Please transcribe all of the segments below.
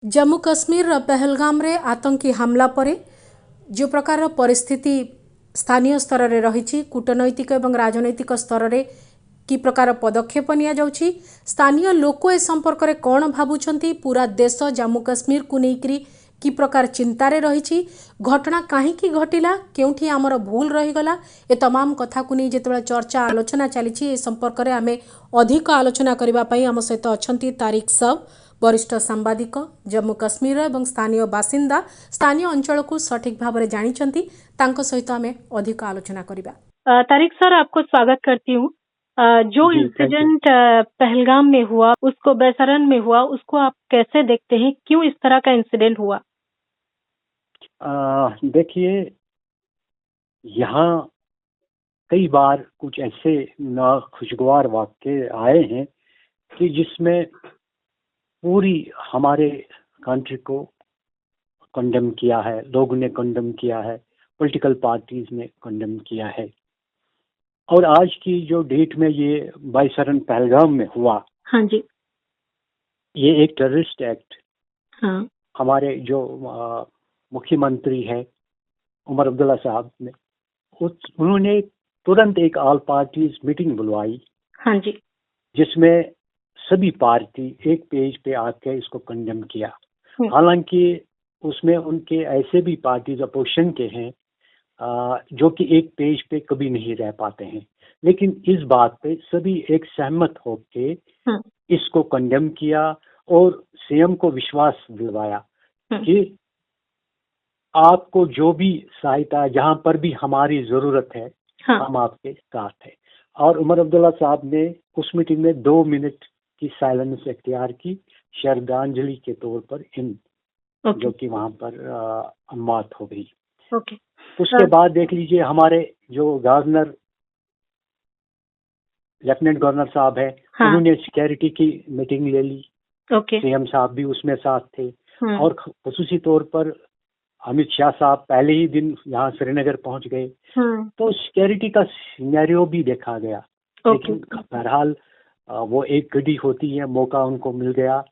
जम्मू कश्मीर पहलगाम रे आतंकी हमला परे जो प्रकार परिस्थिति स्थानीय स्तर रे रही कूटनैतिक एवं राजनैतिक स्तर रे कि प्रकार पदक्षेप निया जाउछि स्थानीय लोक ए संपर्क रे कौन भाबुछंती पूरा देश जम्मू कश्मीर को नेकरी कि प्रकार चिंतारे रही घटना कहीं घटिला केउठी आमर भूल रहीगला ए तमाम कथा को नहीं जिते चर्चा आलोचना चली संपर्क में आम अधिक आलोचना करने आम सहित अच्छा तारिक सब वरिष्ठ सांबादिक जम्मू कश्मीर एवं स्थानीय बासिंदा स्थानीय अंचल को सठिक भाव में जानी सहित आम अधिक आलोचना करवा। तारिक सर, आपको स्वागत करती हूँ। जो इंसिडेंट पहलगाम में हुआ, उसको बेसरन में हुआ, उसको आप कैसे देखते हैं? क्यों इस तरह का इंसिडेंट हुआ? देखिए, यहाँ कई बार कुछ ऐसे नाखुशगवार वाक़ये आए हैं कि जिसमें पूरी हमारे कंट्री को कंडेम किया है, लोगों ने कंडेम किया है, पॉलिटिकल पार्टीज ने कंडेम किया है। और आज की जो डेट में ये बाइसरन पहलगाम में हुआ, हाँ जी, ये एक टेररिस्ट एक्ट। हाँ, हमारे जो मुख्यमंत्री है उमर अब्दुल्ला साहब ने उन्होंने तुरंत एक ऑल पार्टीज मीटिंग बुलवाई, हाँ जी, जिसमें सभी पार्टी एक पेज पे आके इसको कंडेम किया। हालांकि उसमें उनके ऐसे भी पार्टीज अपोजिशन के हैं जो कि एक पेज पे कभी नहीं रह पाते हैं, लेकिन इस बात पे सभी एक सहमत होके इसको कंडेम किया और सीएम को विश्वास दिलवाया कि आपको जो भी सहायता, जहां पर भी हमारी जरूरत है, हम आपके साथ हैं। और उमर अब्दुल्ला साहब ने उस मीटिंग में 2 मिनट की साइलेंस इख्तियार की श्रद्धांजलि के तौर पर जो कि वहां पर मौत हो गई। उसके बाद देख लीजिए, हमारे जो गवर्नर, लेफ्टिनेंट गवर्नर साहब है, उन्होंने सिक्योरिटी की मीटिंग ले ली। सीएम साहब भी उसमें साथ थे। और खुसूसी तौर पर अमित शाह साहब पहले ही दिन यहाँ श्रीनगर पहुंच गए। तो सिक्योरिटी का सिनेरियो भी देखा गया। लेकिन बहरहाल वो एक घड़ी होती है, मौका उनको मिल गया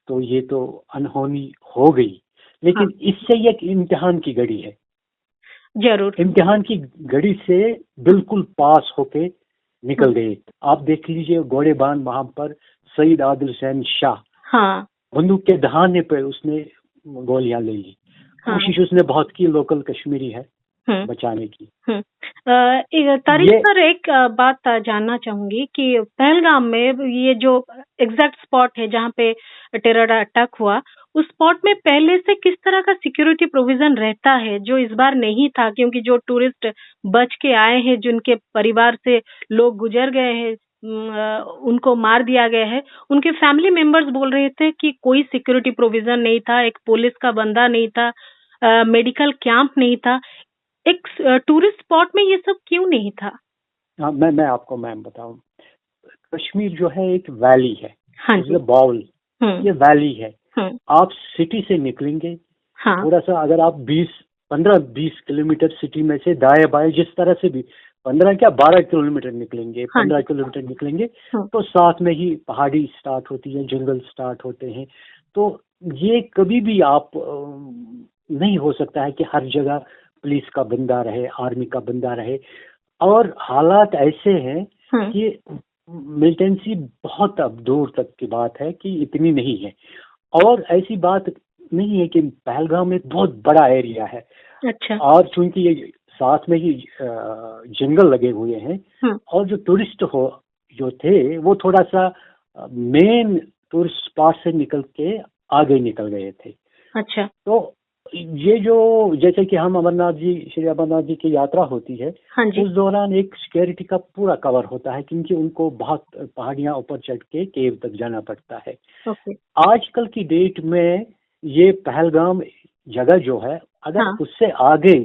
तो ये तो अनहोनी हो गई। लेकिन इससे एक इम्तिहान की घड़ी है, जरूर इम्तिहान की घड़ी से बिल्कुल पास होके निकल गए। आप देख लीजिए, गोड़ेबान वहां पर सईद आदिल हुसैन शाह बंदूक के दहाने पे उसने गोलियां ले ली। कोशिश उसने बहुत की, लोकल कश्मीरी है, बचाने की। तारिक सर, एक बात जानना चाहूंगी कि पहलगाम में ये जो एग्जैक्ट स्पॉट है जहाँ पे टेरर अटैक हुआ, उस स्पॉट में पहले से किस तरह का सिक्योरिटी प्रोविजन रहता है जो इस बार नहीं था? क्योंकि जो टूरिस्ट बच के आए हैं, जिनके परिवार से लोग गुजर गए हैं, उनको मार दिया गया है, उनके फैमिली मेंबर्स बोल रहे थे कि कोई सिक्योरिटी प्रोविजन नहीं था, एक पुलिस का बंदा नहीं था, मेडिकल कैंप नहीं था। एक टूरिस्ट स्पॉट में ये सब क्यों नहीं था? हाँ, मैं आपको मैम बताऊं, कश्मीर जो है एक वैली है, बाउल, ये वैली है। आप सिटी से निकलेंगे, थोड़ा सा अगर आप 15-20 किलोमीटर सिटी में से दाएं बाएं जिस तरह से भी 12 किलोमीटर निकलेंगे, 15 किलोमीटर निकलेंगे, तो साथ में ही पहाड़ी स्टार्ट होती है, जंगल स्टार्ट होते हैं। तो ये कभी भी आप नहीं हो सकता है कि हर जगह पुलिस का बंदा रहे, आर्मी का बंदा रहे। और हालात ऐसे हैं कि मिलिटेंसी बहुत अब दूर तक की बात है कि इतनी नहीं है। और ऐसी बात नहीं है कि पहलगाम में बहुत बड़ा एरिया है। अच्छा। और चूंकि ये साथ में ही जंगल लगे हुए हैं, और जो टूरिस्ट जो थे वो थोड़ा सा मेन टूरिस्ट स्पॉट से निकल के आगे निकल गए थे। अच्छा। तो ये जो, जैसे कि हम श्री अमरनाथ जी की यात्रा होती है, उस दौरान एक सिक्योरिटी का पूरा कवर होता है, क्योंकि उनको बहुत पहाड़ियां ऊपर चढ़ के केव तक जाना पड़ता है। आजकल की डेट में ये पहलगाम जगह जो है, अगर उससे आगे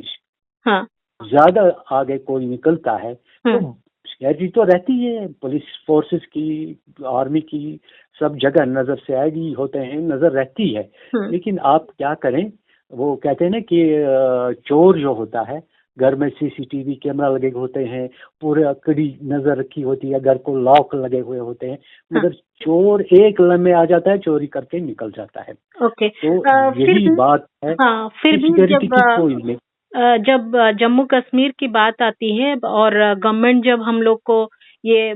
ज्यादा आगे कोई निकलता है तो सिक्योरिटी तो रहती है, पुलिस फोर्सेस की, आर्मी की, सब जगह नजर से आएगी होते हैं, नजर रहती है। लेकिन आप क्या करें, वो कहते हैं ना कि चोर जो होता है घर में सीसीटीवी कैमरा लगे होते हैं, पूरे कड़ी नजर रखी होती है, घर को लॉक लगे हुए होते हैं, मगर चोर एक लम्हे आ जाता है, चोरी करके निकल जाता है। ओके। तो फिर यही भी बात है। हाँ, फिर भी सिक्योरिटी की कोई नहीं। जब जम्मू कश्मीर की बात आती है और गवर्नमेंट जब हम लोग को ये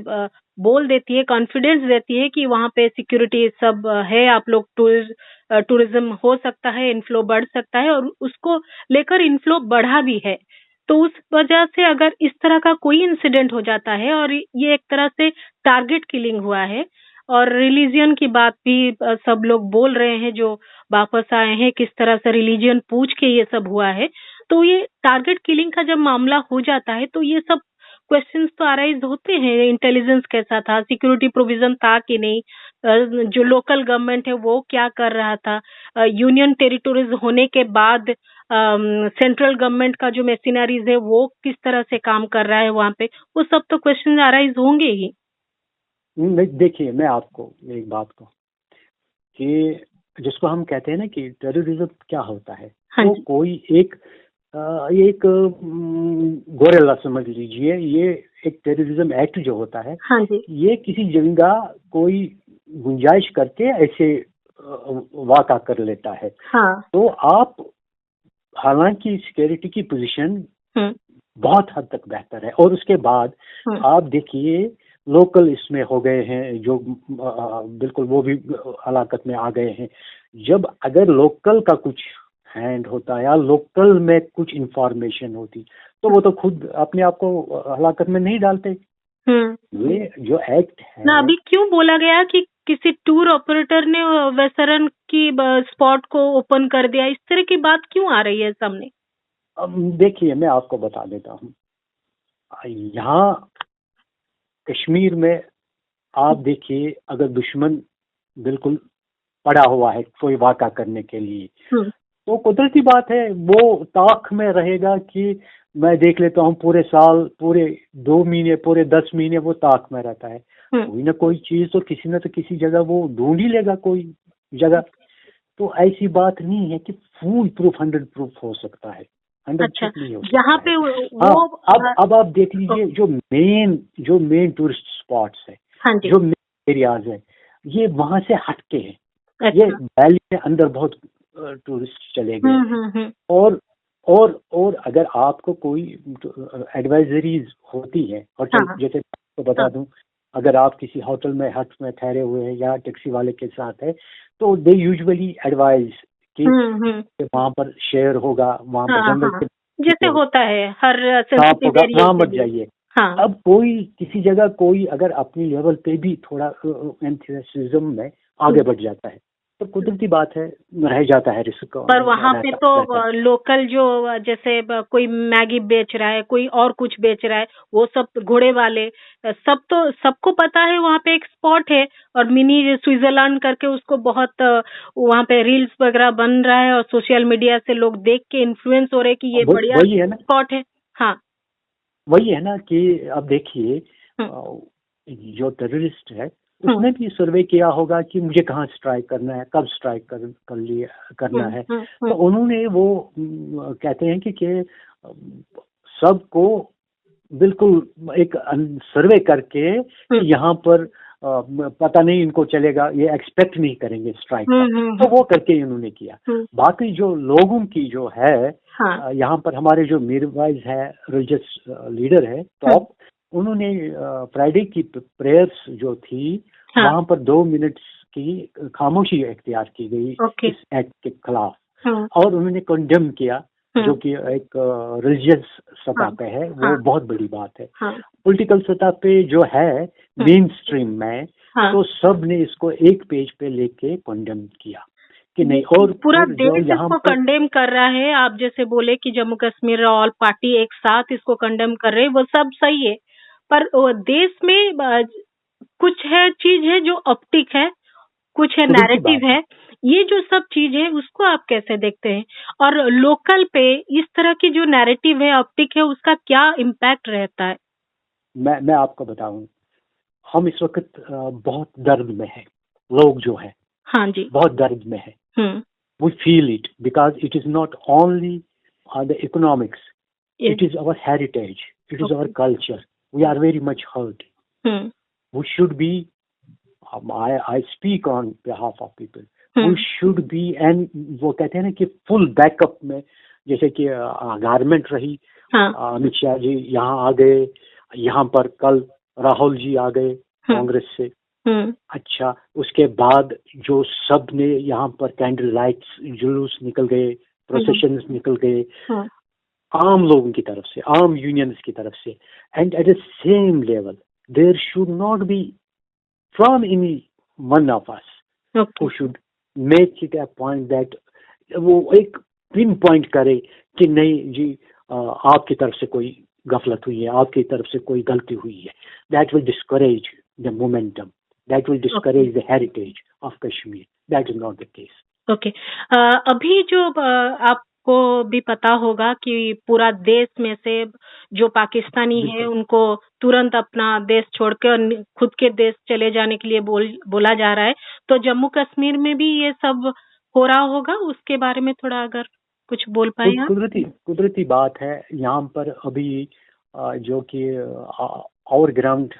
बोल देती है, कॉन्फिडेंस देती है कि वहाँ पे सिक्योरिटी सब है, आप लोग टूरिज्म हो सकता है, इनफ्लो बढ़ सकता है, और उसको लेकर इनफ्लो बढ़ा भी है, तो उस वजह से अगर इस तरह का कोई इंसिडेंट हो जाता है और ये एक तरह से टारगेट किलिंग हुआ है, और रिलीजियन की बात भी सब लोग बोल रहे हैं जो वापस आए हैं, किस तरह से रिलीजियन पूछ के ये सब हुआ है, तो ये टारगेट किलिंग का जब मामला हो जाता है तो ये सब क्वेश्चंस तो अराइज होते हैं। इंटेलिजेंस कैसा था, सिक्योरिटी प्रोविजन था कि नहीं, जो लोकल गवर्नमेंट है वो क्या कर रहा था, यूनियन टेरिटोरीज होने के बाद सेंट्रल गवर्नमेंट का जो मशीनरीज है वो किस तरह से काम कर रहा है वहाँ पे, वो सब तो क्वेश्चन अराइज होंगे ही। देखिए, मैं आपको एक बात कहूँ कि जिसको हम कहते हैं ना कि टेररिज्म क्या होता है, हाँ तो जी। कोई एक गोरेला समझ लीजिए, ये एक टेररिज्म एक्ट जो होता है, हाँ जी। ये किसी जगह कोई गुंजाइश करके ऐसे वाक़ा कर लेता है। हाँ। तो आप, हालांकि सिक्योरिटी की पोजीशन बहुत हद तक बेहतर है, और उसके बाद आप देखिए लोकल इसमें हो गए हैं जो बिल्कुल वो भी हलाकत में आ गए हैं। जब अगर लोकल का कुछ हैंड होता या लोकल में कुछ इंफॉर्मेशन होती, तो वो तो खुद अपने आप को हलाकत में नहीं डालते। ये जो एक्ट है ना, अभी क्यों बोला गया कि किसी टूर ऑपरेटर ने वेसरन की स्पॉट को ओपन कर दिया, इस तरह की बात क्यों आ रही है सामने? अब देखिए, मैं आपको बता देता हूँ, यहाँ कश्मीर में आप देखिए, अगर दुश्मन बिल्कुल पड़ा हुआ है कोई वाक़ा करने के लिए, तो कुदरती बात है वो ताक में रहेगा कि मैं देख लेता हूँ, पूरे साल, पूरे 2 महीने, पूरे 10 महीने वो ताक में रहता है। कोई ना कोई चीज तो किसी न किसी जगह वो ढूंढ ही लेगा, कोई जगह। तो ऐसी बात नहीं है कि फुल प्रूफ 100 प्रूफ हो सकता है, 100% नहीं हो सकता यहाँ पे वो अब आप देख लीजिए, जो मेन टूरिस्ट स्पॉट्स है, जो मेन एरियाज है, ये वहां से हटके हैं। ये वैली के अंदर बहुत टूरिस्ट चले गए, और अगर आपको कोई एडवाइजरीज होती है, होटल जैसे तो बता दूं, अगर आप किसी होटल में हट में ठहरे हुए हैं या टैक्सी वाले के साथ है, तो दे यूजुअली एडवाइज कि वहाँ पर शेयर होगा, वहाँ पर जंगल जैसे होता है हर वहाँ मत जाइए। अब कोई किसी जगह कोई अगर अपनी लेवल पे भी थोड़ा एंथुसियाज्म में आगे बढ़ जाता है, तो कुदरती बात है, रह जाता है रिस्क। पर वहाँ पे तो लोकल जो जैसे कोई मैगी बेच रहा है, कोई और कुछ बेच रहा है, वो सब घोड़े वाले सब, तो सबको पता है वहाँ पे एक स्पॉट है, और मिनी स्विट्जरलैंड करके उसको बहुत वहाँ पे रील्स वगैरह बन रहा है, और सोशल मीडिया से लोग देख के इन्फ्लुएंस हो रहे हैं कि ये बढ़िया स्पॉट है। हाँ, वही है ना कि अब देखिए, जो टेररिस्ट है उसने भी सर्वे किया होगा कि मुझे कहाँ स्ट्राइक करना है, कब स्ट्राइक करना है। तो उन्होंने वो कहते हैं कि सबको बिल्कुल एक सर्वे करके यहाँ पर पता नहीं इनको चलेगा, ये एक्सपेक्ट नहीं करेंगे स्ट्राइक का, तो वो करके इन्होंने किया। बाकी जो लोगों की जो है, यहाँ पर हमारे जो मीरवाइज है, रिलीजियस लीडर है टॉप, उन्होंने फ्राइडे की प्रेयर्स जो थी, वहाँ पर 2 मिनट्स की खामोशी इख्तियार की गई इस एक्ट के खिलाफ, और उन्होंने कंडेम किया, जो कि एक रिलीजियस सतह पे है, वो बहुत बड़ी बात है। पॉलिटिकल सतह पे जो है मेन स्ट्रीम में, तो सब ने इसको एक पेज पे लेके कंडेम किया कि नहीं, और पूरा देश इसको कंडेम कर रहा है। आप जैसे बोले कि जम्मू कश्मीर ऑल पार्टी एक साथ इसको कंडेम कर रहे हैं, वो सब सही है, पर देश में कुछ है चीज है जो ऑप्टिक है, कुछ है नैरेटिव है, ये जो सब चीज है उसको आप कैसे देखते हैं, और लोकल पे इस तरह की जो नैरेटिव है, ऑप्टिक है, उसका क्या इम्पैक्ट रहता है? मैं आपको बताऊं, हम इस वक्त बहुत दर्द में है, लोग जो है, हाँ जी, बहुत दर्द में है। We feel it because it is not only the economics, Yes. It is our heritage. It is our Okay. culture. We are very much hurt. We should be, I speak on behalf of people. We should be, and वो कहते हैं ना कि full backup में, जैसे कि garment रही, अमित शाह जी यहाँ आ गए, यहाँ पर कल राहुल जी आ गए कांग्रेस से। अच्छा, उसके बाद जो सब ने यहाँ पर कैंडल लाइट्स, जुलूस निकल गए, प्रोसेशंस निकल गए, आम लोगों की तरफ से, आम यूनियंस की तरफ से, and at the same level there should not be from any one of us who should make it a point that वो एक पिन पॉइंट करे कि नहीं जी आपकी तरफ से कोई गफलत हुई है, आपकी तरफ से कोई गलती हुई है। That will discourage the momentum, that will discourage the heritage of Kashmir. That is not the case. Okay, अभी जो आपको भी पता होगा कि पूरा देश में से जो पाकिस्तानी है उनको तुरंत अपना देश छोड़कर खुद के देश चले जाने के लिए बोला जा रहा है। तो जम्मू कश्मीर में भी ये सब हो रहा होगा, उसके बारे में थोड़ा अगर कुछ बोल पाए आप? कुदरती बात है। यहाँ पर अभी जो कि और ग्राउंड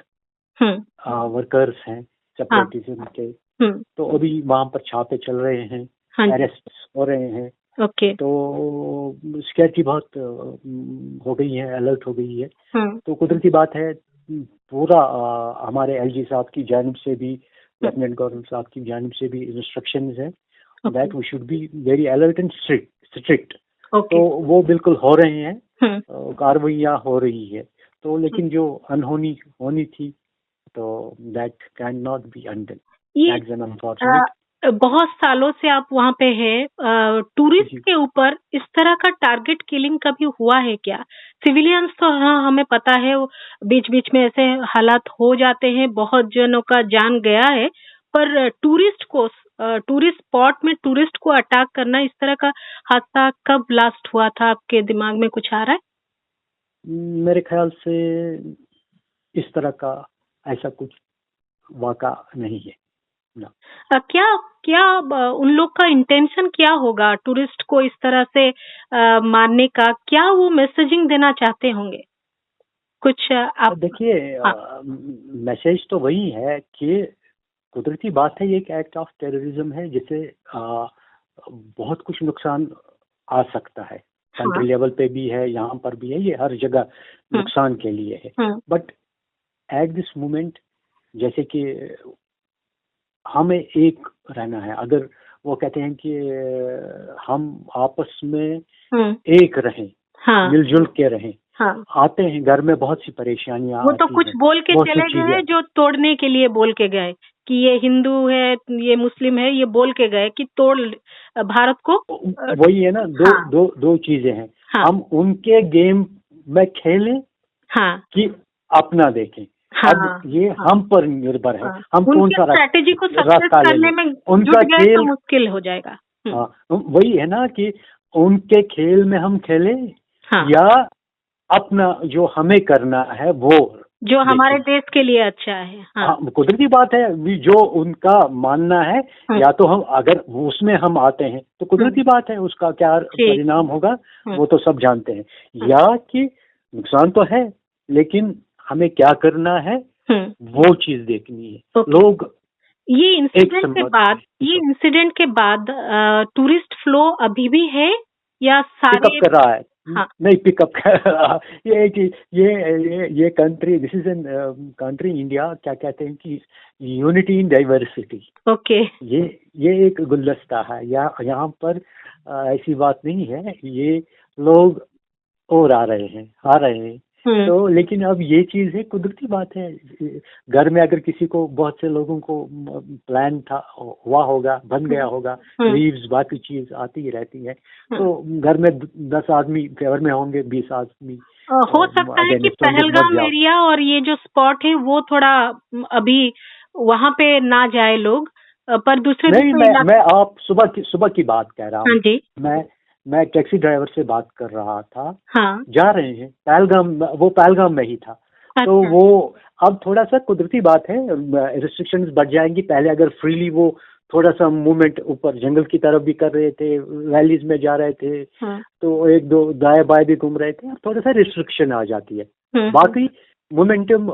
वर्कर्स हैं सेपरेटिज्म के, तो अभी वहाँ पर छापे चल रहे हैं, अरेस्ट हो रहे हैं। ओके। तो सिक्योरिटी बहुत हो गई है, अलर्ट हो गई है। तो कुदरती बात है, पूरा हमारे एलजी साहब की जानिब से भी, लेफ्टिनेंट गवर्नर साहब की जानिब से भी इंस्ट्रक्शंस हैं that we should be very alert and strict. तो वो बिल्कुल हो रहे हैं, कार्रवाइयाँ हो रही है। तो लेकिन जो अनहोनी होनी थी, तो that can not be undone. That's an unfortunate. बहुत सालों से आप वहाँ पे हैं, टूरिस्ट के ऊपर इस तरह का टारगेट किलिंग कभी हुआ है क्या? सिविलियंस तो हाँ हमें पता है, बीच बीच में ऐसे हालात हो जाते हैं, बहुत जनों का जान गया है, पर टूरिस्ट स्पॉट में टूरिस्ट को अटैक करना, इस तरह का हादसा कब लास्ट हुआ था? आपके दिमाग में कुछ आ रहा है? मेरे ख्याल से इस तरह का ऐसा कुछ वाक़ा नहीं है। क्या उन लोग का इंटेंशन क्या होगा टूरिस्ट को इस तरह से मारने का? क्या वो मैसेजिंग देना चाहते होंगे? कुछ आप देखिए, मैसेज तो वही है कि कुदरती बात है, ये एक एक्ट ऑफ टेररिज्म है, जिससे बहुत कुछ नुकसान आ सकता है। कंट्री लेवल पे भी है, यहाँ पर भी है, ये हर जगह नुकसान के लिए है। बट एट दिस मोमेंट, जैसे कि हमें एक रहना है। अगर वो कहते हैं कि हम आपस में एक रहें, मिलजुल के रहें। आते हैं घर में बहुत सी परेशानियां, वो तो कुछ बोल के चले गए, जो तोड़ने के लिए बोल के गए कि ये हिंदू है, ये मुस्लिम है, ये बोल के गए कि तोड़ भारत को। वही है ना, दो चीजें हैं। हम उनके गेम में खेलें कि अपना देखें। अब ये हम पर निर्भर है, हम कौन सा स्ट्रेटेजी को सक्सेस करने में उनका खेल तो मुश्किल हो जाएगा। वही है ना कि उनके खेल में हम खेलें या अपना जो हमें करना है वो जो हमारे देश के लिए अच्छा है। कुदरती बात है, जो उनका मानना है, या तो हम अगर उसमें हम आते हैं तो कुदरती बात है, उसका क्या परिणाम होगा वो तो सब जानते हैं। या कि नुकसान तो है, लेकिन हमें क्या करना है वो चीज देखनी है। लोग ये इंसिडेंट के बाद टूरिस्ट फ्लो अभी भी है या सारे पिकअप कर रहा है? नहीं, पिकअप कर रहा ये country, this is an country India, क्या कहते हैं कि यूनिटी इन डाइवर्सिटी। ओके। ये एक गुलदस्ता है, यहाँ पर ऐसी बात नहीं है। ये लोग और आ रहे हैं। तो लेकिन अब ये चीज है, कुदरती बात है, घर में अगर किसी को, बहुत से लोगों को प्लान था, हुआ होगा, बन गया होगा, लीव्स बाकी चीज आती ही रहती है, तो घर में 10 आदमी फेवर में होंगे, 20 आदमी हो सकता है कि पहलगाम एरिया और ये जो स्पॉट है वो थोड़ा अभी वहाँ पे ना जाए लोग, पर दूसरे नहीं, मैं आप सुबह की बात कह रहा हूँ। मैं टैक्सी ड्राइवर से बात कर रहा था। जा रहे हैं पहलगाम में ही था। तो वो अब थोड़ा सा कुदरती बात है, रिस्ट्रिक्शंस बढ़ जाएंगी। पहले अगर फ्रीली वो थोड़ा सा मूवमेंट ऊपर जंगल की तरफ भी कर रहे थे, वैलीज में जा रहे थे, तो एक दो दाएं बाएं भी घूम रहे थे, थोड़ा सा रिस्ट्रिक्शन आ जाती है। बाकी मोमेंटम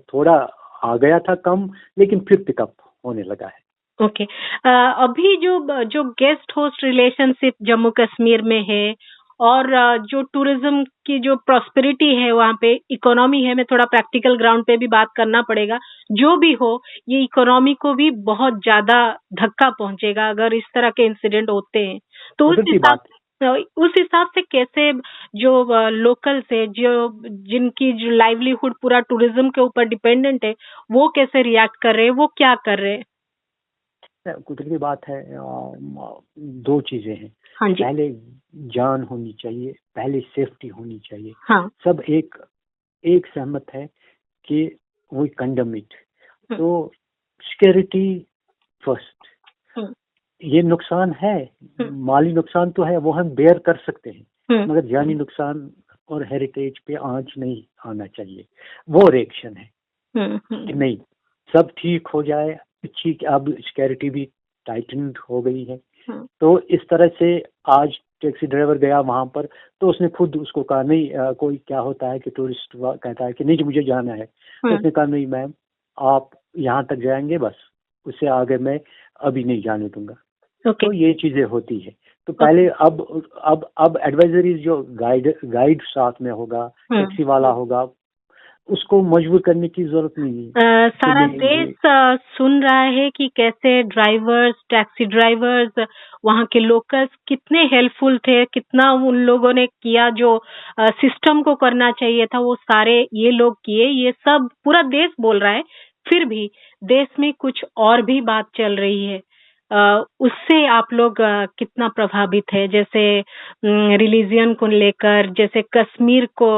थोड़ा आ गया था कम, लेकिन फिर पिकअप होने लगा है। ओके। अभी जो जो guest host relationship Jammu Kashmir में है और जो टूरिज्म की जो प्रॉस्पेरिटी है वहाँ पे, इकोनॉमी है, मैं थोड़ा प्रैक्टिकल ग्राउंड पे भी बात करना पड़ेगा, जो भी हो ये इकोनॉमी को भी बहुत ज्यादा धक्का पहुंचेगा अगर इस तरह के इंसिडेंट होते हैं। तो उस हिसाब से कैसे जो लोकल से जो जिनकी जो लाइवलीहुड पूरा टूरिज्म के ऊपर डिपेंडेंट है, वो कैसे रिएक्ट कर रहे हैं, वो क्या कर रहे हैं? कुदरती बात है, दो चीजें हैं। हाँ जी। पहले जान होनी चाहिए, पहले सेफ्टी होनी चाहिए। हाँ। सब एक सहमत है कि वी कंडम इट। तो सिक्योरिटी फर्स्ट। ये नुकसान है, माली नुकसान तो है, वो हम बेयर कर सकते हैं, मगर जानी नुकसान और हेरिटेज पे आंच नहीं आना चाहिए। वो रिएक्शन है कि नहीं, सब ठीक हो जाए, अच्छी। अब सिक्योरिटी भी टाइटन्ड हो गई है। तो इस तरह से आज टैक्सी ड्राइवर गया वहां पर, तो उसने खुद उसको कहा नहीं, कोई क्या होता है कि टूरिस्ट कहता है कि नहीं मुझे जाना है, तो उसने कहा नहीं मैम, आप यहाँ तक जाएंगे बस, उससे आगे मैं अभी नहीं जाने दूंगा। तो ये चीजें होती है। तो पहले अब एडवाइजरीज जो गाइड साथ में होगा, टैक्सी वाला होगा, उसको मजबूर करने की जरूरत नहीं है। सारा देश सुन रहा है कि कैसे ड्राइवर्स, टैक्सी ड्राइवर्स, वहाँ के लोकल्स कितने हेल्पफुल थे, कितना उन लोगों ने किया, जो सिस्टम को करना चाहिए था वो सारे ये लोग किए। ये सब पूरा देश बोल रहा है, फिर भी देश में कुछ और भी बात चल रही है। उससे आप लोग कितना प्रभावित है? जैसे रिलीजियन को लेकर, जैसे कश्मीर को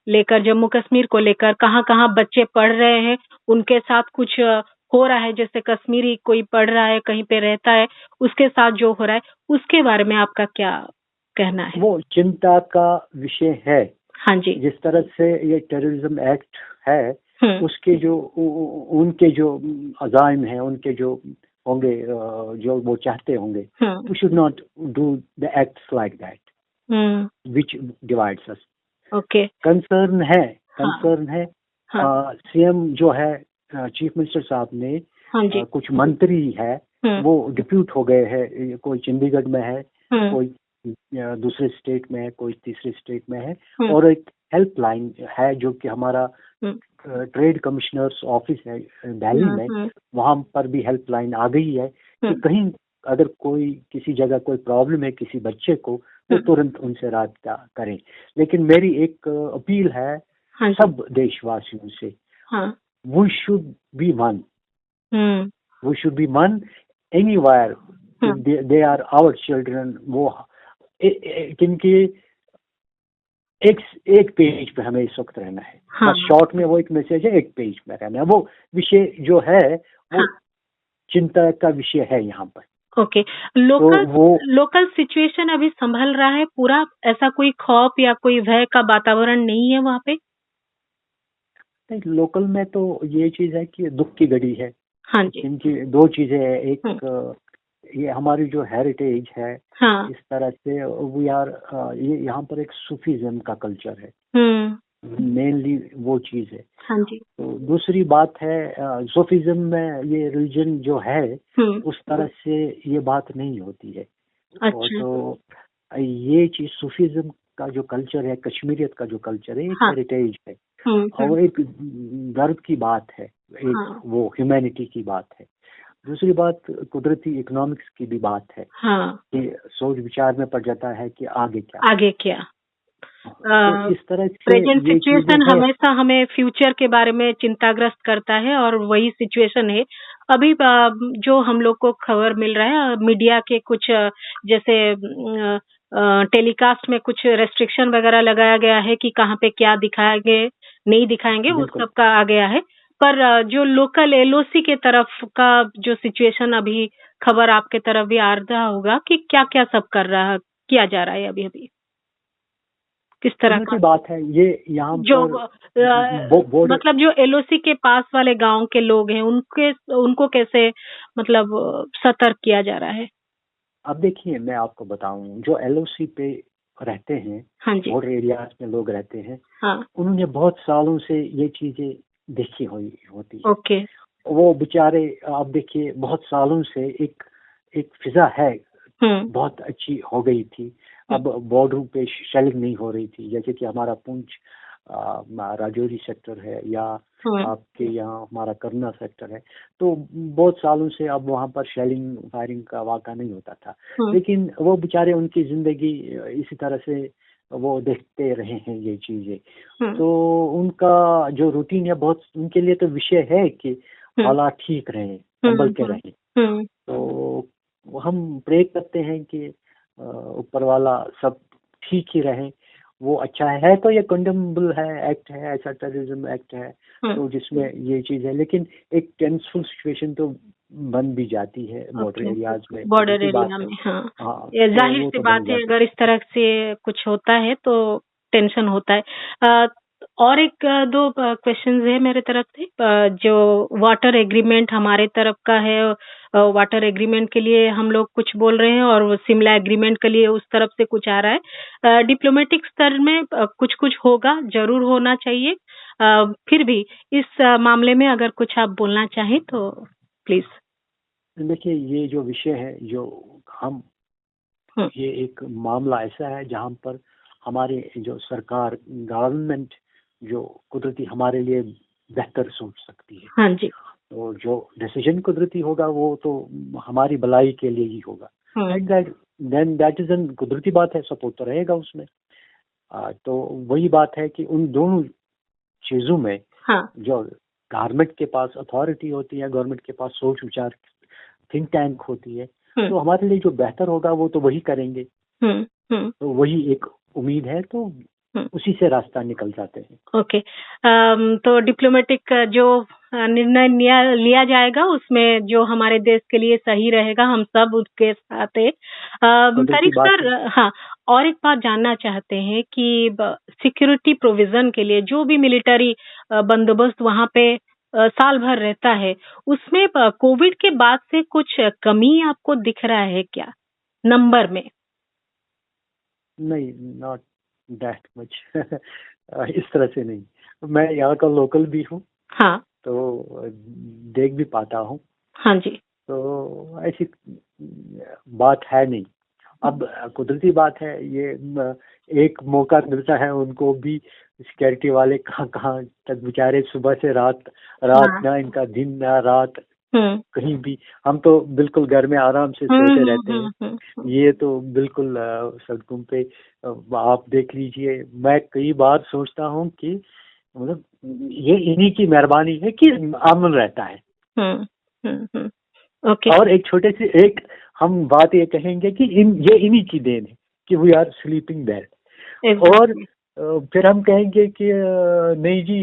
लेकर, जम्मू कश्मीर को लेकर, कहाँ बच्चे पढ़ रहे हैं, उनके साथ कुछ हो रहा है, जैसे कश्मीरी कोई पढ़ रहा है, कहीं पे रहता है, उसके साथ जो हो रहा है, उसके बारे में आपका क्या कहना है? वो चिंता का विषय है। हाँ जी। जिस तरह से ये टेररिज्म एक्ट है, उसके जो उनके जो अज़ाइम है, उनके जो होंगे, जो वो चाहते होंगे, we should not do the acts like that which divides us. Okay. Concern है। सीएम जो है, चीफ मिनिस्टर साहब ने, कुछ मंत्री है वो डिप्यूट हो गए हैं, कोई चंडीगढ़ में है, कोई दूसरे स्टेट में है, कोई तीसरे स्टेट में है, और एक हेल्पलाइन है जो कि हमारा ट्रेड कमिश्नर्स ऑफिस है दिल्ली में, वहां पर भी हेल्पलाइन आ गई है कि कहीं अगर कोई किसी जगह कोई प्रॉब्लम है किसी बच्चे को, तो तुरंत उनसे राब्ता करें। लेकिन मेरी एक अपील है सब देशवासियों से, we should be one, we should be one anywhere, they are our children. वो किनकी एक पेज पे हमें इस वक्त रहना है। बस शॉर्ट में वो एक मैसेज है, एक पेज में रहना है। वो विषय जो है वो चिंता का विषय है यहाँ पर। ओके। लोकल सिचुएशन अभी संभल रहा है पूरा, ऐसा कोई खौफ या कोई भय का वातावरण नहीं है वहाँ पे? लोकल में तो ये चीज है कि दुख की घड़ी है। हाँ जी। इनकी दो चीजें है, एक ये हमारी जो हेरिटेज है, इस तरह से वी आर, ये यहाँ पर एक सूफीज्म का कल्चर है, मेनली वो चीज है। हाँ जी। तो दूसरी बात है, सूफीज्म में ये रिलीजन जो है उस तरह से ये बात नहीं होती है। अच्छा। तो ये चीज सूफीज्म का जो कल्चर है, कश्मीरियत का जो कल्चर है, एक हेरिटेज है, और एक गर्व की बात है, एक वो ह्यूमैनिटी की बात है। दूसरी बात कुदरती इकोनॉमिक्स की भी बात है, कि सोच विचार में पड़ जाता है कि आगे क्या। तो इस तरह से प्रेजेंट सिचुएशन हमेशा हमें फ्यूचर के बारे में चिंताग्रस्त करता है, और वही सिचुएशन है अभी जो हम लोग को खबर मिल रहा है मीडिया के कुछ, जैसे टेलीकास्ट में कुछ रेस्ट्रिक्शन वगैरह लगाया गया है कि कहाँ पे क्या दिखाएंगे नहीं दिखाएंगे, उस सब का आ गया है। पर जो लोकल एलओसी के तरफ का जो सिचुएशन, अभी खबर आपके तरफ भी आ रहा होगा कि क्या क्या सब किया जा रहा है अभी? किस तरह की का बात है ये यहाँ जो पर मतलब जो एलओसी के पास वाले गांव के लोग हैं उनको कैसे मतलब सतर्क किया जा रहा है? अब देखिए मैं आपको बताऊं, जो एलओसी पे रहते हैं, हाँ जी। बॉर्डर एरियाज में लोग रहते हैं, हाँ। उन्होंने बहुत सालों से ये चीजें देखी हुई होती है। ओके। वो बेचारे, आप देखिए बहुत सालों से एक फिजा है बहुत अच्छी हो गई थी। अब बॉर्डर पे शेलिंग नहीं हो रही थी, जैसे कि हमारा पुंछ राजौरी सेक्टर है या आपके यहाँ हमारा करना सेक्टर है, तो बहुत सालों से अब वहाँ पर शेलिंग फायरिंग का वाक़ा नहीं होता था। लेकिन वो बेचारे उनकी जिंदगी इसी तरह से वो देखते रहे हैं ये चीजें, तो उनका जो रूटीन है बहुत उनके लिए तो विषय है कि हालात ठीक रहे, संभल के रहे। तो हम प्रे करते हैं कि ऊपर वाला सब ठीक ही रहे, वो अच्छा है। तो ये कंडेमेबल है, एक्ट है, ऐसा टेररिज्म एक्ट है तो जिसमें ये चीज है, लेकिन एक टेंसफुल सिचुएशन तो बन भी जाती है बॉर्डर एरियाज में, बॉर्डर एरिया में। हाँ, ये जाहिर सी बात है, अगर इस तरह से कुछ होता है तो टेंशन होता है। और एक दो क्वेश्चंस है मेरे तरफ से। जो वाटर एग्रीमेंट हमारे तरफ का है, वाटर एग्रीमेंट के लिए हम लोग कुछ बोल रहे हैं और शिमला एग्रीमेंट के लिए उस तरफ से कुछ आ रहा है। डिप्लोमेटिक स्तर में कुछ कुछ होगा, जरूर होना चाहिए। फिर भी इस मामले में अगर कुछ आप बोलना चाहें तो प्लीज। देखिए ये जो विषय है, जो हम ये एक मामला ऐसा है जहां पर हमारे जो सरकार गवर्नमेंट जो कुदरती हमारे लिए बेहतर सोच सकती है। हाँ जी। तो जो डिसीजन कुदरती होगा वो तो हमारी भलाई के लिए ही होगा। देन दैट इज एन कुदरती बात है, सपोर्ट तो रहेगा उसमें। तो वही बात है कि उन दोनों चीजों में जो गवर्नमेंट के पास अथॉरिटी होती है, गवर्नमेंट के पास सोच विचार थिंक टैंक होती है, तो हमारे लिए जो बेहतर होगा वो तो वही करेंगे। तो वही एक उम्मीद है, तो उसी से रास्ता निकल जाते हैं। ओके। तो डिप्लोमेटिक जो निर्णय लिया जाएगा उसमें जो हमारे देश के लिए सही रहेगा, हम सब उसके साथ है। तारिक सर, हाँ, और एक बात जानना चाहते हैं कि सिक्योरिटी प्रोविजन के लिए जो भी मिलिट्री बंदोबस्त वहाँ पे साल भर रहता है, उसमें कोविड के बाद से कुछ कमी आपको दिख रहा है क्या नंबर में? नहीं, नॉट दैट मच। इस तरह से नहीं। मैं यहाँ का लोकल भी हूँ। हाँ। तो देख भी पाता हूँ। हाँ जी। तो ऐसी बात है नहीं। अब कुदरती बात है, ये एक मौका मिलता है उनको भी, सिक्योरिटी वाले कहाँ तक बेचारे सुबह से रात ना इनका दिन ना रात कहीं भी। हम तो बिल्कुल घर में आराम से सोते रहते हैं। ये तो बिल्कुल सड़कों पे आप देख लीजिए। मैं कई बार सोचता हूँ कि मतलब ये इन्हीं की मेहरबानी है कि अमन रहता है। ओके। और एक छोटे से एक हम बात ये कहेंगे कि ये इन्हीं की देन है कि वी आर स्लीपिंग वेल। और फिर हम कहेंगे कि नहीं जी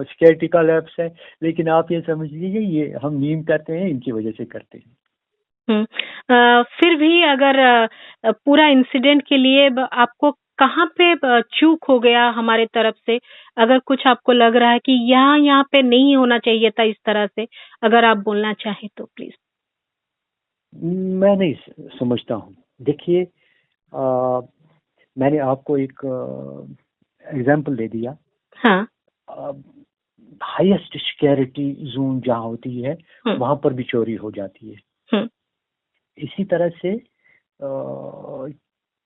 सिक्योरिटी का लैप्स है, लेकिन आप ये समझ लीजिए ये हम नींद करते हैं, इनकी वजह से करते हैं। फिर भी अगर पूरा इंसिडेंट के लिए आपको कहाँ पे चूक हो गया हमारे तरफ से, अगर कुछ आपको लग रहा है कि यहाँ पे नहीं होना चाहिए था इस तरह से, अगर आप बोलना चाहें तो प्लीज। मैं नहीं समझता हूँ। देखिए मैंने आपको एक एग्जाम्पल दे दिया। हाँ। हाईएस्ट सिक्योरिटी जोन जहाँ होती है वहां पर भी चोरी हो जाती है। इसी तरह से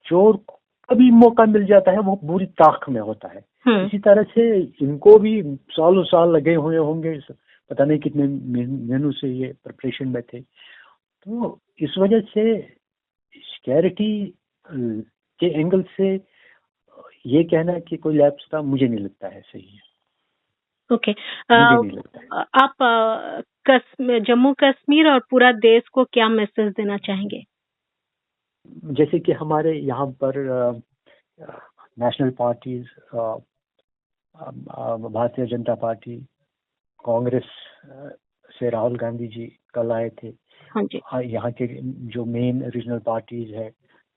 चोर कभी मौका मिल जाता है, वो पूरी ताक में होता है। इसी तरह से इनको भी सालों साल लगे हुए होंगे, पता नहीं कितने महीनों से ये प्रिपरेशन में थे। तो इस वजह से सिक्योरिटी के एंगल से ये कहना कि कोई लैप्स था, मुझे नहीं लगता है सही है। ओके। आप जम्मू कश्मीर और पूरा देश को क्या मैसेज देना चाहेंगे? जैसे कि हमारे यहाँ पर national parties, Bharatiya Janata party, Congress से राहुल गांधी जी कल आए थे। हाँ जी। यहाँ के जो मेन रीजनल पार्टीज है,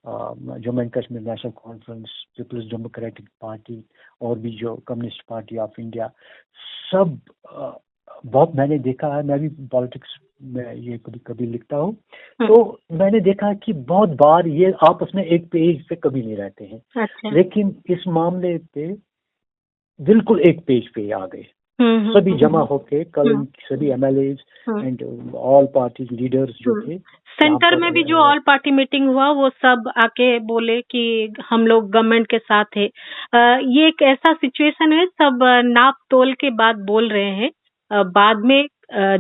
Jammu and Kashmir National Conference, Peoples Democratic Party और भी जो कम्युनिस्ट पार्टी ऑफ इंडिया, सब बहुत मैंने देखा है, मैं भी पॉलिटिक्स में ये कभी कभी लिखता हूँ, तो मैंने देखा कि बहुत बार ये आपस में एक पेज पे कभी नहीं रहते हैं। अच्छा। लेकिन इस मामले पे बिल्कुल एक पेज पे आ गए, सभी जमा होके कल सभी MLAs and all party leaders जो थे, सेंटर में भी जो ऑल पार्टी मीटिंग हुआ वो सब आके बोले कि हम लोग गवर्नमेंट के साथ है। ये एक ऐसा सिचुएशन है, सब नाप तोल के बाद बोल रहे हैं। बाद में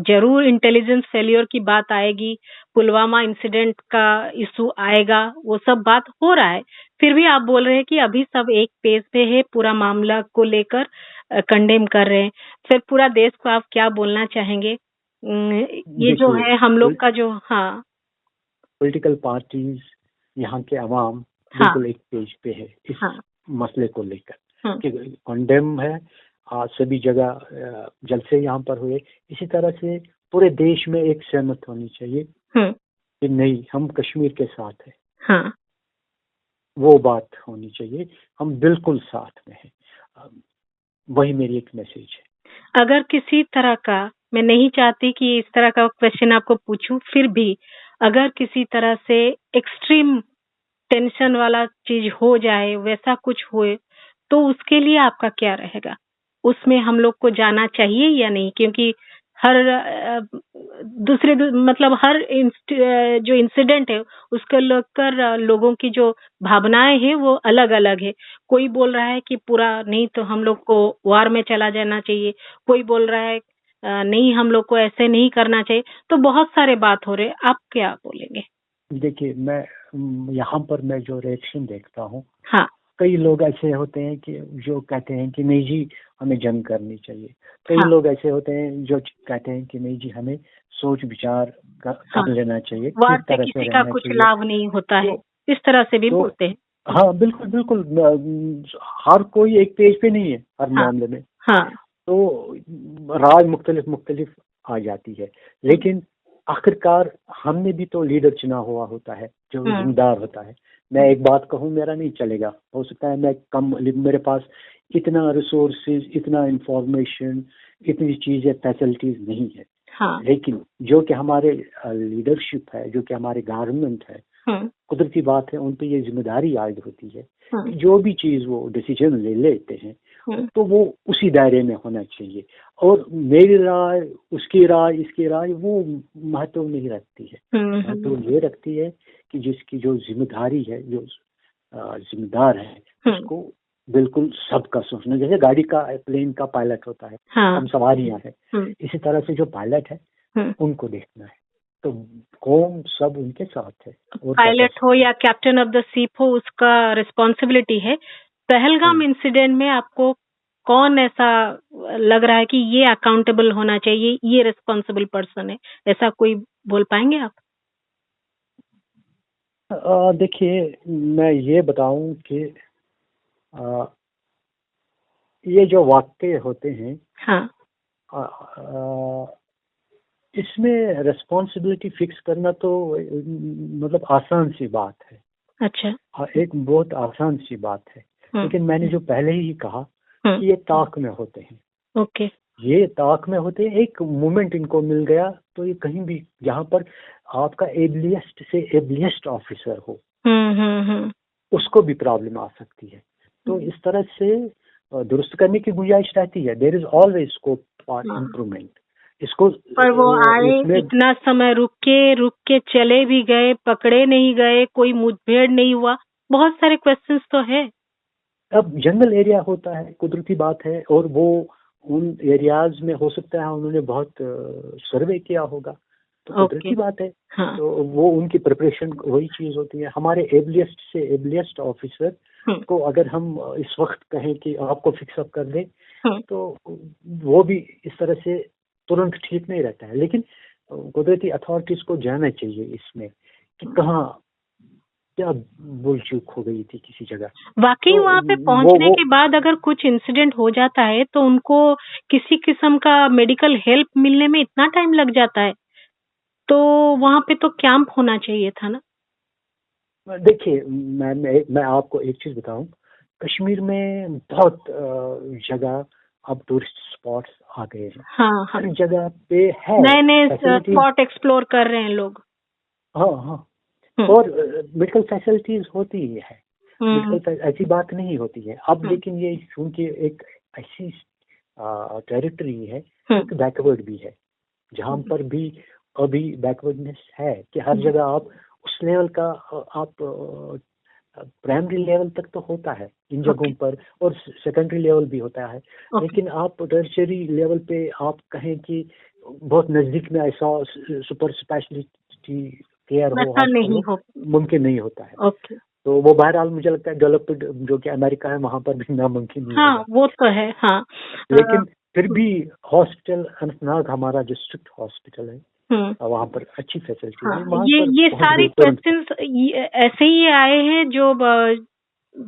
जरूर इंटेलिजेंस फेलियर की बात आएगी, पुलवामा इंसिडेंट का इशू आएगा, वो सब बात हो रहा है। फिर भी आप बोल रहे हैं कि अभी सब एक पेज पे है, पूरा मामला को लेकर कंडेम कर रहे हैं। फिर पूरा देश को आप क्या बोलना चाहेंगे? ये जो है हम लोग का जो पॉलिटिकल पार्टीज, यहाँ के अवाम बिल्कुल एक पेज पे है इस मसले को लेकर कि कंडेम है। सभी जगह जलसे यहाँ पर हुए, इसी तरह से पूरे देश में एक सहमत होनी चाहिए कि नहीं, हम कश्मीर के साथ है। वो बात होनी चाहिए, हम बिल्कुल साथ में हैं। वही मेरी एक मैसेज है। अगर किसी तरह का, मैं नहीं चाहती कि इस तरह का क्वेश्चन आपको पूछूं, फिर भी अगर किसी तरह से एक्सट्रीम टेंशन वाला चीज हो जाए, वैसा कुछ हुए, तो उसके लिए आपका क्या रहेगा? उसमें हम लोग को जाना चाहिए या नहीं? क्योंकि हर मतलब हर जो इंसिडेंट है उसको लेकर लोगों की जो भावनाएं हैं वो अलग अलग है। कोई बोल रहा है कि पूरा नहीं तो हम लोग को वार में चला जाना चाहिए, कोई बोल रहा है नहीं हम लोग को ऐसे नहीं करना चाहिए। तो बहुत सारे बात हो रहे, आप क्या बोलेंगे? देखिए, मैं यहाँ पर मैं जो रिएक्शन देखता हूँ, कई लोग ऐसे होते हैं कि जो कहते हैं कि नहीं जी हमें जंग करनी चाहिए। कई लोग ऐसे होते हैं जो कहते हैं कि नहीं जी हमें सोच विचार कर लेना चाहिए, किस तरह से किसी का कुछ लाभ नहीं होता है, इस तरह से भी बोलते हैं। हाँ बिल्कुल बिल्कुल, हर कोई एक पेज पे नहीं है हर मामले में। तो राय मुख्तलिफ आ जाती है, लेकिन आखिरकार हमने भी तो लीडर चुना हुआ होता है जो जिम्मेदार होता है। मैं एक बात कहूँ, मेरा नहीं चलेगा, हो सकता है मैं कम, मेरे पास इतना रिसोर्सेज, इतना इंफॉर्मेशन, इतनी चीजें, फैसिलिटीज नहीं है। लेकिन जो कि हमारे लीडरशिप है, जो कि हमारे गवर्नमेंट है, कुदरती बात है, उन पे ये जिम्मेदारी आयद होती है कि जो भी चीज वो डिसीजन ले लेते हैं तो वो उसी दायरे में होना चाहिए। और मेरी राय, उसकी राय, इसकी राय वो महत्व नहीं रखती है। महत्व ये रखती है कि जिसकी जो जिम्मेदारी है, जो जिम्मेदार है, उसको बिल्कुल सबका सोचना। जैसे गाड़ी का, प्लेन का पायलट होता है, हम सवारियां हैं, इसी तरह से जो पायलट है उनको देखना है। तो कौन सब उनके साथ है, पायलट हो या कैप्टन ऑफ द शिप हो, उसका रिस्पॉन्सिबिलिटी है। पहलगाम इंसिडेंट में आपको कौन ऐसा लग रहा है कि ये अकाउंटेबल होना चाहिए, ये रिस्पॉन्सिबल पर्सन है, ऐसा कोई बोल पाएंगे आप? देखिए, मैं ये बताऊं कि ये जो वाक़ये होते हैं, इसमें रिस्पॉन्सिबिलिटी फिक्स करना तो मतलब आसान सी बात है। अच्छा। एक बहुत आसान सी बात है। लेकिन मैंने जो पहले ही कहा कि ये ताक में होते हैं। ओके। ये ताक में होते हैं, एक मोमेंट इनको मिल गया तो ये कहीं भी, यहाँ पर आपका एबलिएस्ट से एबलिएस्ट ऑफिसर हो, उसको भी प्रॉब्लम आ सकती है। तो इस तरह से दुरुस्त करने की गुंजाइश रहती है। There is always scope for improvement. इसको पर वो आए, इतना समय रुक के चले भी गए, पकड़े नहीं गए, कोई मुठभेड़ नहीं हुआ, बहुत सारे क्वेश्चंस तो है। अब जंगल एरिया होता है, कुदरती बात है, और वो उन एरियाज में हो सकता है उन्होंने बहुत सर्वे किया होगा, तो कुदरती बात है। तो वो उनकी प्रिपरेशन वही चीज होती है। हमारे एबलिएस्ट से एबलिएस्ट ऑफिसर को अगर हम इस वक्त कहें कि आपको फिक्सअप कर दें, तो वो भी इस तरह से तुरंत ठीक नहीं रहता है। लेकिन कुदरती अथॉरिटीज को जाना चाहिए इसमें कि कहाँ क्या भूल चूक हो गई थी किसी जगह। वाकई तो वहाँ पे पहुँचने के बाद अगर कुछ इंसिडेंट हो जाता है तो उनको किसी किस्म का मेडिकल हेल्प मिलने में इतना टाइम लग जाता है, तो वहाँ पे तो कैंप होना चाहिए था ना। देखिए, मैं आपको एक चीज बताऊं, कश्मीर में बहुत जगह अब टूरिस्ट स्पॉट्स आ गए हैं। हाँ, हाँ, हर जगह पे है नए नए फैसिलिटीज। स्पॉट एक्सप्लोर कर रहे हैं लोग। हाँ हाँ, हम्म, और मेडिकल फैसिलिटीज होती ही है, हम्म, मेडिकल ऐसी बात नहीं होती है अब। हम्म, लेकिन ये चूंकि एक ऐसी टेरिटरी है, हम्म, एक बैकवर्ड भी है, जहाँ पर भी अभी बैकवर्डनेस है कि हर जगह आप उस लेवल का आप प्राइमरी लेवल तक तो होता है इन जगहों ओके, पर, और सेकेंडरी लेवल भी होता है। ओके, लेकिन आप टर्शियरी लेवल पे आप कहें कि बहुत नजदीक में ऐसा सुपर स्पेशलिटी केयर हो, वैसा हॉस्पिटल नहीं हो, हो। मुमकिन नहीं होता है। ओके, तो वो बहरहाल मुझे लगता है डेवलप्ड जो कि अमेरिका है वहां पर भी नामुमकिन नहीं हाँ, होगा। वो तो है। हाँ, लेकिन फिर भी हॉस्पिटल अनंतनाग हमारा जो स्ट्रिक्ट हॉस्पिटल है, हम्म, वहाँ पर अच्छी फैसिलिटीज हाँ, है, वहाँ ये पर ये पहुंच सारे गए तुरंत। क्वेश्चंस ऐसे ही आए हैं जो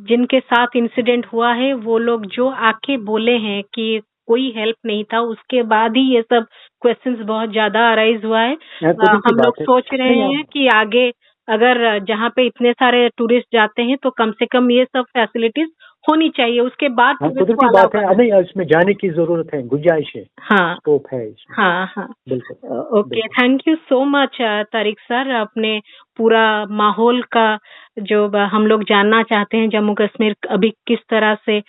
जिनके साथ इंसिडेंट हुआ है वो लोग जो आके बोले हैं कि कोई हेल्प नहीं था, उसके बाद ही ये सब क्वेश्चंस बहुत ज्यादा अराइज हुआ है। कुदरती हम लोग बात है। सोच रहे नहीं हैं आप, कि आगे अगर जहाँ पे इतने सारे टूरिस्ट जाते हैं तो कम से कम ये सब फैसिलिटीज होनी चाहिए, उसके बाद हाँ टूरिस्ट को कुदरती अलाउ बात है, करना नहीं चाहिए। इसमें जाने की जरूरत है, गुंजाइश है, हाँ, स्कोप है इसमें। हाँ, हाँ। बिल्कुल ओके, बिल्कुल। Thank you so much Tariq sir. अपने पूरा माहौल का जो हम लोग जानना चाहते हैं, जम्मू कश्मीर अभी किस तरह से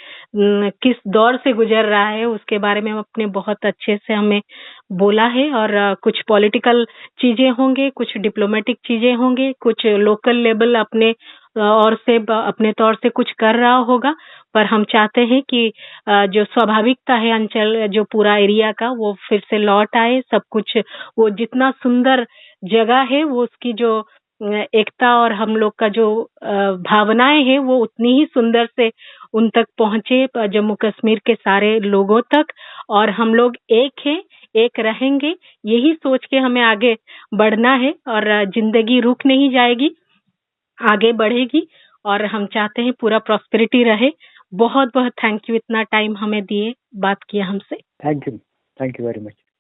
किस दौर से गुजर रहा है, उसके बारे में अपने बहुत अच्छे से हमें बोला है। और कुछ पॉलिटिकल चीजें होंगे, कुछ डिप्लोमेटिक चीजें होंगे, कुछ लोकल लेवल अपने और से अपने तौर से कुछ कर रहा होगा, पर हम चाहते हैं कि जो स्वाभाविकता है अंचल, जो पूरा एरिया का, वो फिर से लौट आए। सब कुछ वो जितना सुंदर जगह है, वो उसकी जो एकता और हम लोग का जो भावनाएं हैं, वो उतनी ही सुंदर से उन तक पहुंचे, जम्मू कश्मीर के सारे लोगों तक। और हम लोग एक हैं, एक रहेंगे, यही सोच के हमें आगे बढ़ना है। और जिंदगी रुक नहीं जाएगी, आगे बढ़ेगी। और हम चाहते हैं पूरा प्रॉस्पेरिटी रहे। बहुत बहुत थैंक यू, इतना टाइम हमें दिए, बात किया हमसे। Thank you very much.